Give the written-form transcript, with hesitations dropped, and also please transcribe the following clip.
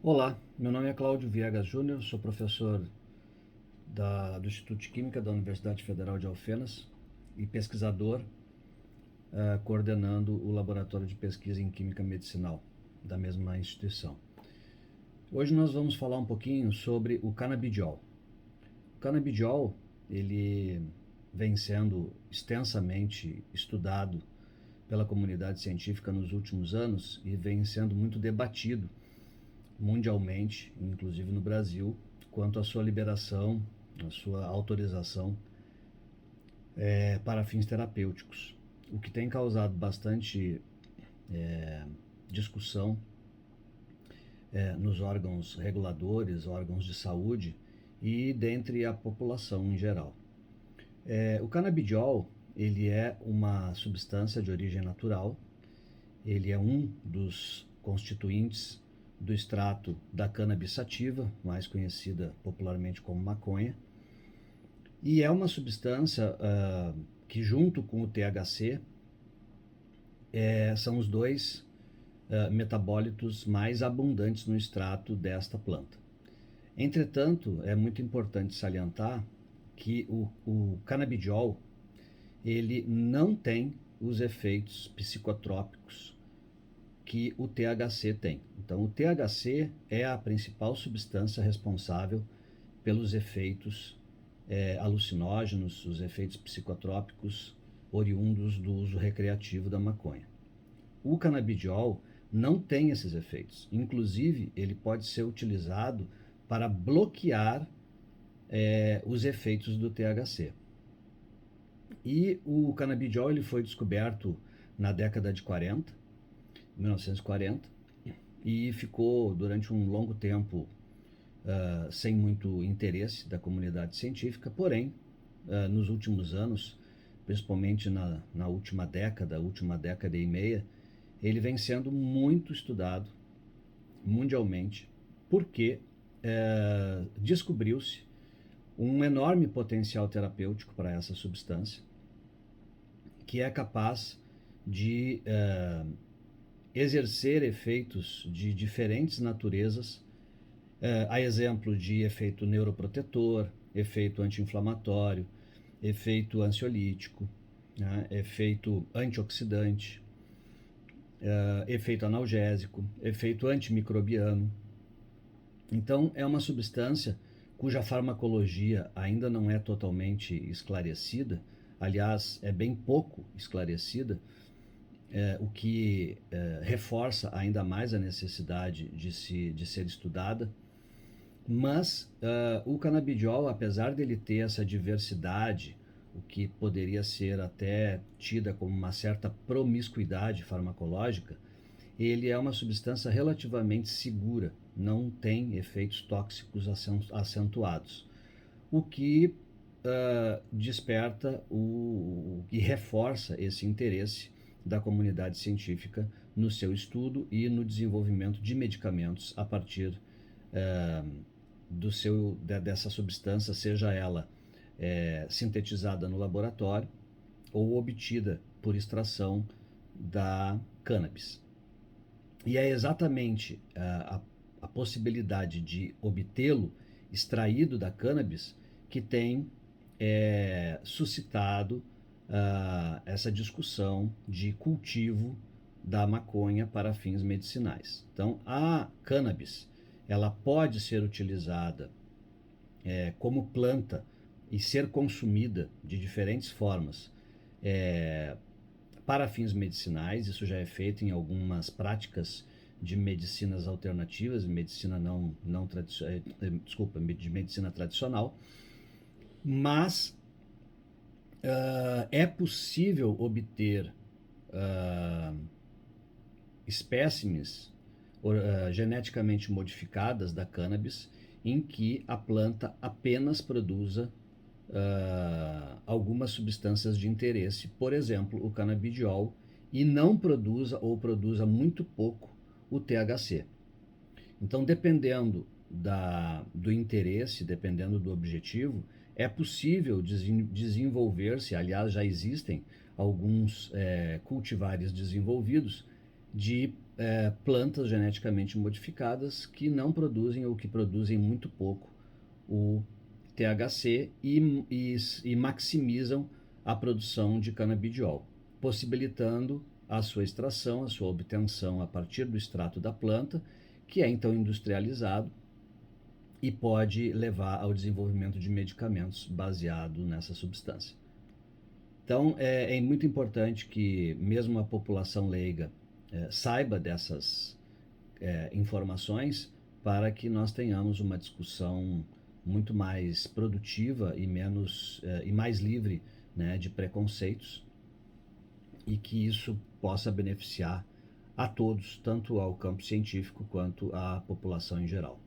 Olá, meu nome é Cláudio Viegas Júnior, sou professor do Instituto de Química da Universidade Federal de Alfenas e pesquisador, coordenando o Laboratório de Pesquisa em Química Medicinal da mesma instituição. Hoje nós vamos falar um pouquinho sobre o canabidiol. O canabidiol, ele vem sendo extensamente estudado pela comunidade científica nos últimos anos e vem sendo muito debatido mundialmente, inclusive no Brasil, quanto à sua liberação, à sua autorização para fins terapêuticos, o que tem causado bastante discussão nos órgãos reguladores, órgãos de saúde e dentre a população em geral. O canabidiol, ele é uma substância de origem natural, ele é um dos constituintes do extrato da cannabis sativa, mais conhecida popularmente como maconha, e é uma substância que, junto com o THC, são os dois metabólitos mais abundantes no extrato desta planta. Entretanto, é muito importante salientar que o canabidiol ele não tem os efeitos psicotrópicos que o THC tem. Então, o THC é a principal substância responsável pelos efeitos alucinógenos, os efeitos psicotrópicos oriundos do uso recreativo da maconha. O canabidiol não tem esses efeitos. Inclusive, ele pode ser utilizado para bloquear os efeitos do THC. E o canabidiol ele foi descoberto na década de 1940, e ficou durante um longo tempo sem muito interesse da comunidade científica, porém, nos últimos anos, principalmente na última década e meia, ele vem sendo muito estudado mundialmente, porque descobriu-se um enorme potencial terapêutico para essa substância, que é capaz de exercer efeitos de diferentes naturezas, a exemplo de efeito neuroprotetor, efeito anti-inflamatório, efeito ansiolítico, né, efeito antioxidante, efeito analgésico, efeito antimicrobiano. Então, é uma substância cuja farmacologia ainda não é totalmente esclarecida, aliás, é bem pouco esclarecida, o que reforça ainda mais a necessidade de ser estudada. Mas o canabidiol, apesar dele ter essa diversidade, o que poderia ser até tida como uma certa promiscuidade farmacológica, ele é uma substância relativamente segura, não tem efeitos tóxicos acentuados, o que desperta e reforça esse interesse da comunidade científica no seu estudo e no desenvolvimento de medicamentos a partir dessa substância, seja ela sintetizada no laboratório ou obtida por extração da cannabis. E é exatamente a possibilidade de obtê-lo extraído da cannabis que tem suscitado essa discussão de cultivo da maconha para fins medicinais. Então, a cannabis ela pode ser utilizada como planta e ser consumida de diferentes formas para fins medicinais. Isso já é feito em algumas práticas de medicinas alternativas, medicina de medicina tradicional, mas é possível obter espécimes geneticamente modificadas da cannabis em que a planta apenas produza algumas substâncias de interesse, por exemplo, o canabidiol, e não produza ou produza muito pouco o THC. Então, dependendo do interesse, dependendo do objetivo, é possível desenvolver-se, aliás, já existem alguns cultivares desenvolvidos, de plantas geneticamente modificadas que não produzem ou que produzem muito pouco o THC e maximizam a produção de canabidiol, possibilitando a sua extração, a sua obtenção a partir do extrato da planta, que é então industrializado e pode levar ao desenvolvimento de medicamentos baseado nessa substância. Então, é muito importante que mesmo a população leiga saiba dessas informações para que nós tenhamos uma discussão muito mais produtiva e menos e mais livre, né, de preconceitos, e que isso possa beneficiar a todos, tanto ao campo científico quanto à população em geral.